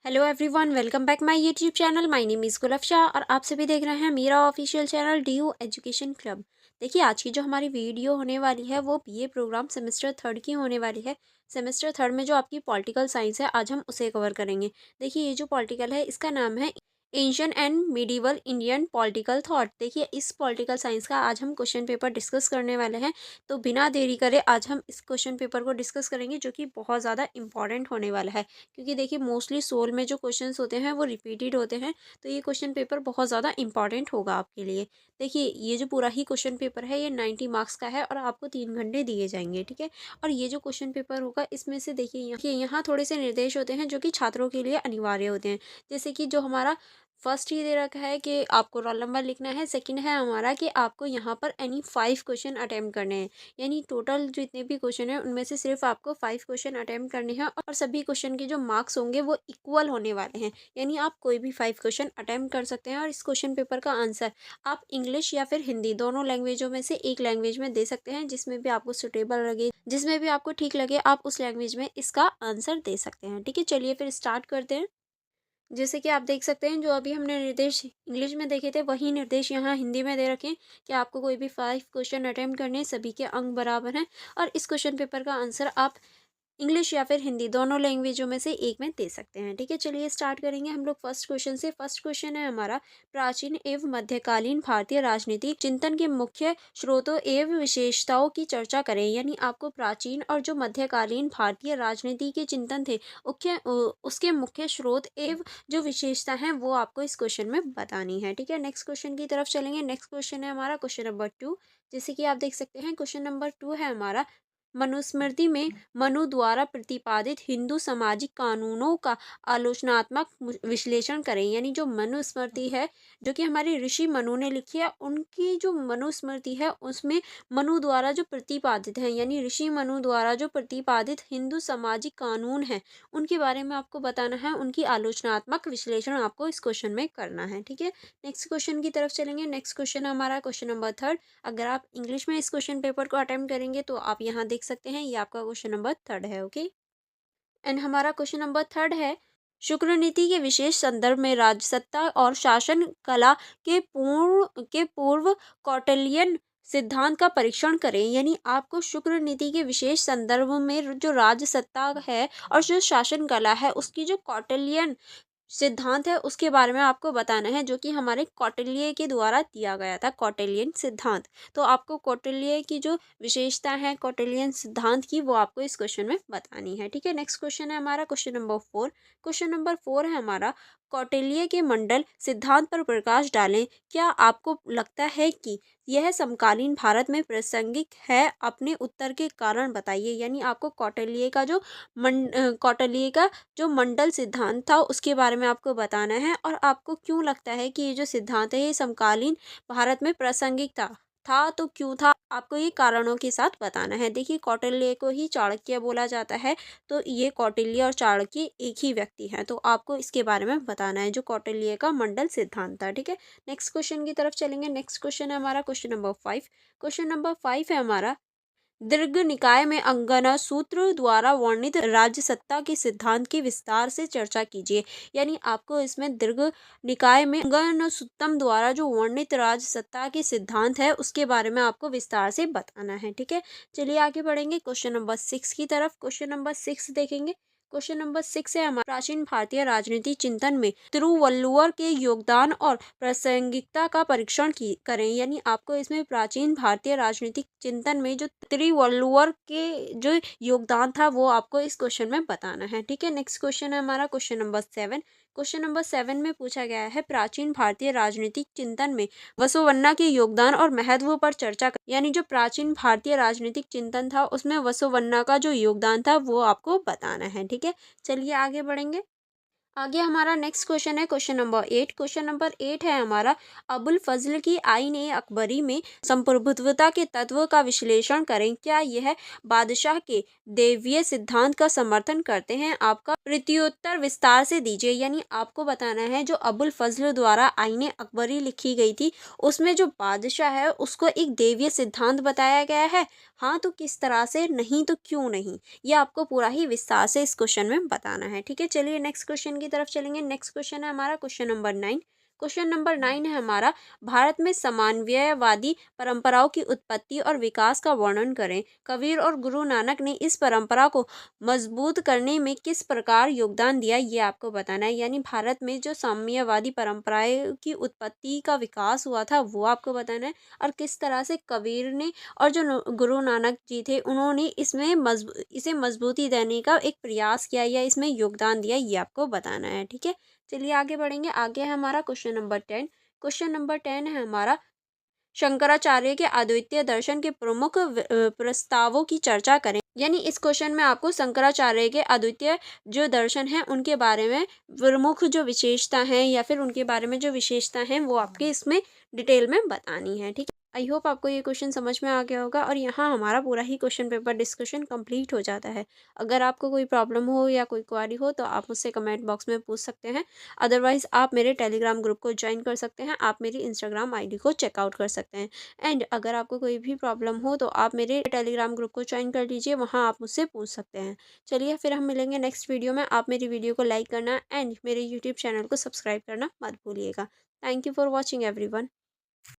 Hello everyone, welcome back my YouTube channel. My name is Gulfasha और आप सभी देख रहे हैं मेरा official channel DU education club. देखिए, आज की जो हमारी वीडियो होने वाली है वो बीए प्रोग्राम सेमेस्टर थर्ड की होने वाली है। सेमेस्टर थर्ड में जो आपकी पॉलिटिकल साइंस है, आज हम उसे कवर करेंगे। देखिए, ये जो पॉलिटिकल है इसका नाम है ancient and medieval Indian political thought. देखिए, इस पॉलिटिकल साइंस का आज हम क्वेश्चन पेपर डिस्कस करने वाले हैं। तो बिना देरी करे आज हम इस क्वेश्चन पेपर को डिस्कस करेंगे, जो कि बहुत ज़्यादा इंपॉर्टेंट होने वाला है। क्योंकि देखिए, मोस्टली सोल में जो क्वेश्चंस होते हैं वो रिपीटेड होते हैं। तो ये क्वेश्चन पेपर बहुत ज़्यादा इंपॉर्टेंट होगा आपके लिए। देखिए, ये जो पूरा ही क्वेश्चन पेपर है ये 90 मार्क्स का है और आपको 3 घंटे दिए जाएंगे, ठीक है। और ये जो क्वेश्चन पेपर होगा इसमें से देखिए यहाँ थोड़े से निर्देश होते हैं जो कि छात्रों के लिए अनिवार्य होते हैं। जैसे कि जो हमारा फर्स्ट ही दे रखा है कि आपको रोल नंबर लिखना है। सेकंड है हमारा कि आपको यहाँ पर एनी 5 क्वेश्चन अटेम्प्ट करने हैं। यानी टोटल जितने भी क्वेश्चन है उनमें से सिर्फ आपको 5 क्वेश्चन अटेम्प्ट करने हैं और सभी क्वेश्चन के जो मार्क्स होंगे वो इक्वल होने वाले हैं। यानी आप कोई भी 5 क्वेश्चन अटेम्प्ट कर सकते हैं और इस क्वेश्चन पेपर का आंसर आप इंग्लिश या फिर हिंदी दोनों लैंग्वेजों में से एक लैंग्वेज में दे सकते हैं। जिसमें भी आपको सुटेबल लगे, जिसमें भी आपको ठीक लगे, आप उस लैंग्वेज में इसका आंसर दे सकते हैं, ठीक है। चलिए फिर स्टार्ट करते हैं। जैसे कि आप देख सकते हैं, जो अभी हमने निर्देश इंग्लिश में देखे थे वही निर्देश यहाँ हिंदी में दे रखे हैं कि आपको कोई भी 5 क्वेश्चन अटेम्प्ट करने हैं, सभी के अंक बराबर हैं और इस क्वेश्चन पेपर का आंसर आप इंग्लिश या फिर हिंदी दोनों लैंग्वेजों में से एक में दे सकते हैं, ठीक है। चलिए स्टार्ट करेंगे हम लोग फर्स्ट क्वेश्चन से। फर्स्ट क्वेश्चन है हमारा, प्राचीन एवं मध्यकालीन भारतीय राजनीतिक चिंतन के मुख्य स्रोतों एवं विशेषताओं की चर्चा करें। यानी आपको प्राचीन और जो मध्यकालीन भारतीय राजनीति के चिंतन थे उसके मुख्य स्रोत एवं जो विशेषता हैं वो आपको इस क्वेश्चन में बतानी है, ठीक है। नेक्स्ट क्वेश्चन की तरफ चलेंगे। नेक्स्ट क्वेश्चन है हमारा क्वेश्चन नंबर 2। जैसे कि आप देख सकते हैं, क्वेश्चन नंबर 2 है हमारा, मनुस्मृति में मनु द्वारा प्रतिपादित हिंदू सामाजिक कानूनों का आलोचनात्मक विश्लेषण करें। यानी जो मनुस्मृति है, जो कि हमारे ऋषि मनु ने लिखी है, उनकी जो मनुस्मृति है उसमें मनु द्वारा जो प्रतिपादित है, यानी ऋषि मनु द्वारा जो प्रतिपादित हिंदू सामाजिक कानून है उनके बारे में आपको बताना है। उनकी आलोचनात्मक विश्लेषण आपको इस क्वेश्चन में करना है, ठीक है। नेक्स्ट क्वेश्चन की तरफ चलेंगे। नेक्स्ट क्वेश्चन हमारा क्वेश्चन नंबर 3। अगर आप इंग्लिश में इस क्वेश्चन पेपर को अटेम्प्ट करेंगे तो आप यहाँ देख सकते हैं, ये आपका क्वेश्चन नंबर 3 है, ओके। एंड हमारा क्वेश्चन नंबर 3 है, शुक्र नीति के विशेष संदर्भ में राजसत्ता और शासन कला के पूर्व कौटिल्यन सिद्धांत का परीक्षण करें। यानी आपको शुक्र नीति के विशेष संदर्भ में जो राजसत्ता है और जो शासन कला है उसकी जो कौटिल्यन सिद्धांत है उसके बारे में आपको बताना है, जो कि हमारे कौटिल्य के द्वारा दिया गया था, कौटिल्यन सिद्धांत। तो आपको कौटिल्य की जो विशेषता है कौटिल्यन सिद्धांत की वो आपको इस क्वेश्चन में बतानी है, ठीक है। नेक्स्ट क्वेश्चन है हमारा क्वेश्चन नंबर 4। क्वेश्चन नंबर 4 है हमारा, कौटिल्य के मंडल सिद्धांत पर प्रकाश डालें। क्या आपको लगता है कि यह समकालीन भारत में प्रासंगिक है? अपने उत्तर के कारण बताइए। यानी आपको कौटिल्य का जो मंडल सिद्धांत था उसके बारे में आपको बताना है और आपको क्यों लगता है कि ये जो सिद्धांत है ये समकालीन भारत में प्रासंगिक था तो क्यों था, आपको ये कारणों के साथ बताना है। देखिए, कौटिल्य को ही चाणक्य बोला जाता है, तो ये कौटिल्य और चाणक्य एक ही व्यक्ति हैं। तो आपको इसके बारे में बताना है जो कौटिल्य का मंडल सिद्धांत था, ठीक है। नेक्स्ट क्वेश्चन की तरफ चलेंगे। नेक्स्ट क्वेश्चन है हमारा क्वेश्चन नंबर 5। क्वेश्चन नंबर 5 है हमारा, दीर्घ निकाय में अंगना सूत्र द्वारा वर्णित राज्यसत्ता के सिद्धांत की विस्तार से चर्चा कीजिए। यानी आपको इसमें दीर्घ निकाय में अंगना सूत्रम द्वारा जो वर्णित राज्यसत्ता के सिद्धांत है उसके बारे में आपको विस्तार से बताना है, ठीक है। चलिए आगे बढ़ेंगे क्वेश्चन नंबर 6 की तरफ। क्वेश्चन नंबर 6 देखेंगे। क्वेश्चन नंबर 6 है हमारा, प्राचीन भारतीय राजनीति चिंतन में तिरुवल्लुवर के योगदान और प्रासंगिकता का परीक्षण करें। यानी आपको इसमें प्राचीन भारतीय राजनीतिक चिंतन में जो तिरुवल्लुवर के जो योगदान था वो आपको इस क्वेश्चन में बताना है, ठीक है। नेक्स्ट क्वेश्चन है हमारा क्वेश्चन नंबर 7। क्वेश्चन नंबर 7 में पूछा गया है, प्राचीन भारतीय राजनीतिक चिंतन में वसुवन्ना के योगदान और महत्व पर चर्चा कर। यानी जो प्राचीन भारतीय राजनीतिक चिंतन था उसमें वसुवन्ना का जो योगदान था वो आपको बताना है, ठीक है। चलिए आगे बढ़ेंगे। आगे हमारा नेक्स्ट क्वेश्चन है क्वेश्चन नंबर 8। क्वेश्चन नंबर 8 है हमारा, अबुल फजल की आईन ए अकबरी में संप्रभुत्वता के तत्व का विश्लेषण करें। क्या यह बादशाह के देवीय सिद्धांत का समर्थन करते हैं? आपका प्रत्युत्तर विस्तार से दीजिए। यानी आपको बताना है जो अबुल फजल द्वारा आईन ए अकबरी लिखी गई थी उसमें जो बादशाह है उसको एक देवीय सिद्धांत बताया गया है। हाँ तो किस तरह से, नहीं तो क्यों नहीं, ये आपको पूरा ही विस्तार से इस क्वेश्चन में बताना है, ठीक है। चलिए नेक्स्ट क्वेश्चन की तरफ चलेंगे। नेक्स्ट क्वेश्चन है हमारा क्वेश्चन नंबर 9। क्वेश्चन नंबर 9 है हमारा, भारत में समन्वयवादी परंपराओं की उत्पत्ति और विकास का वर्णन करें। कबीर और गुरु नानक ने इस परंपरा को मजबूत करने में किस प्रकार योगदान दिया, ये आपको बताना है। यानी भारत में जो साम्यवादी परंपराएं की उत्पत्ति का विकास हुआ था वो आपको बताना है, और किस तरह से कबीर ने और जो गुरु नानक जी थे उन्होंने इसे मजबूती देने का एक प्रयास किया या इसमें योगदान दिया, ये आपको बताना है। ठीक है, चलिए आगे बढ़ेंगे। आगे है हमारा क्वेश्चन नंबर 10। क्वेश्चन नंबर 10 है हमारा, शंकराचार्य के अद्वैतीय दर्शन के प्रमुख प्रस्तावों की चर्चा करें। यानी इस क्वेश्चन में आपको शंकराचार्य के अद्वैतीय जो दर्शन है उनके बारे में प्रमुख जो विशेषता है या फिर उनके बारे में जो विशेषता है वो आपके इसमें डिटेल में बतानी है। ठीक है, आई होप आपको ये क्वेश्चन समझ में आ गया होगा, और यहाँ हमारा पूरा ही क्वेश्चन पेपर डिस्कशन कंप्लीट हो जाता है। अगर आपको कोई प्रॉब्लम हो या कोई क्वारी हो तो आप मुझसे कमेंट बॉक्स में पूछ सकते हैं। अदरवाइज़ आप मेरे टेलीग्राम ग्रुप को ज्वाइन कर सकते हैं, आप मेरी इंस्टाग्राम आईडी को चेकआउट कर सकते हैं। एंड अगर आपको कोई भी प्रॉब्लम हो तो आप मेरे टेलीग्राम ग्रुप को ज्वाइन कर लीजिए, वहाँ आप मुझसे पूछ सकते हैं। चलिए फिर हम मिलेंगे नेक्स्ट वीडियो में। आप मेरी वीडियो को लाइक करना एंड मेरे यूट्यूब चैनल को सब्सक्राइब करना मत भूलिएगा। Thank you for watching everyone.